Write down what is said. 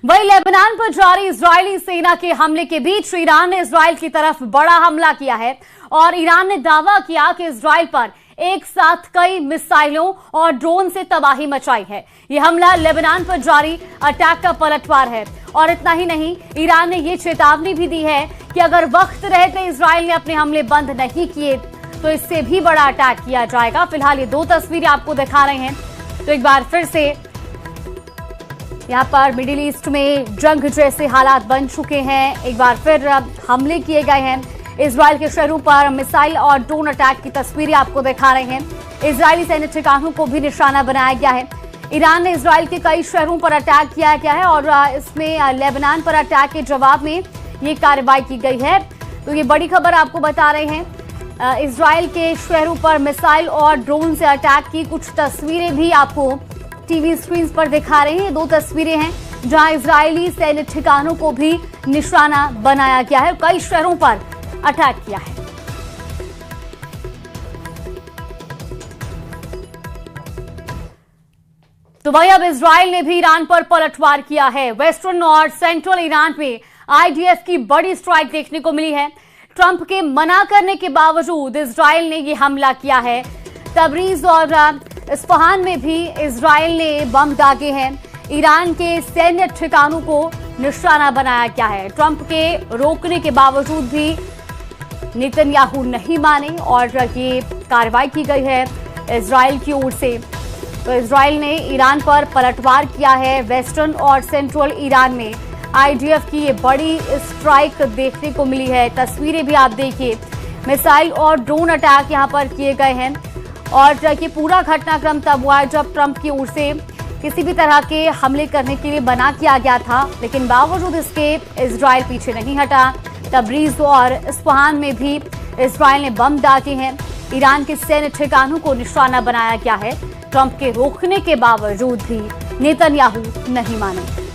वही लेबनान पर जारी इजरायली सेना के हमले के बीच ईरान ने इजरायल की तरफ बड़ा हमला किया है और ईरान ने दावा किया कि इजरायल पर एक साथ कई मिसाइलों और ड्रोन से तबाही मचाई है। यह हमला लेबनान पर जारी अटैक का पलटवार है और इतना ही नहीं, ईरान ने यह चेतावनी भी दी है कि अगर वक्त रहते इजरायल ने अपने हमले बंद नहीं किए तो इससे भी बड़ा अटैक किया जाएगा। फिलहाल ये दो तस्वीरें आपको दिखा रहे हैं। तो एक बार फिर से यहाँ पर मिडिल ईस्ट में जंग जैसे हालात बन चुके हैं। एक बार फिर हमले किए गए हैं। इजरायल के शहरों पर मिसाइल और ड्रोन अटैक की तस्वीरें आपको दिखा रहे हैं। इजरायली सैन्य ठिकानों को भी निशाना बनाया गया है। ईरान ने इजरायल के कई शहरों पर अटैक किया गया है और इसमें लेबनान पर अटैक के जवाब में ये कार्रवाई की गई है। तो ये बड़ी खबर आपको बता रहे हैं। इजरायल के शहरों पर मिसाइल और ड्रोन से अटैक की कुछ तस्वीरें भी आपको टीवी स्क्रीन पर दिखा रहे हैं। ये दो तस्वीरें हैं जहां इजरायली सैन्य ठिकानों को भी निशाना बनाया गया है, कई शहरों पर अटैक किया है। तो वही अब इजरायल ने भी ईरान पर पलटवार किया है। वेस्टर्न और सेंट्रल ईरान में आईडीएफ की बड़ी स्ट्राइक देखने को मिली है। ट्रंप के मना करने के बावजूद इजरायल ने यह हमला किया है। तबरीज और इस्फहान में भी इजरायल ने बम दागे हैं। ईरान के सैन्य ठिकानों को निशाना बनाया गया है। ट्रंप के रोकने के बावजूद भी नेतन्याहू नहीं माने और ये कार्रवाई की गई है इजरायल की ओर से। तो इजरायल ने ईरान पर पलटवार किया है। वेस्टर्न और सेंट्रल ईरान में आईडीएफ की ये बड़ी स्ट्राइक देखने को मिली है। तस्वीरें भी आप देखिए, मिसाइल और ड्रोन अटैक यहां पर किए गए हैं और ये पूरा घटनाक्रम तब हुआ जब ट्रंप की ओर से किसी भी तरह के हमले करने के लिए मना किया गया था, लेकिन बावजूद इसके इजरायल पीछे नहीं हटा। तबरीज और इस्फहान में भी इजरायल ने बम दागे हैं। ईरान के सैन्य ठिकानों को निशाना बनाया गया है। ट्रंप के रोकने के बावजूद भी नेतन्याहू नहीं माने।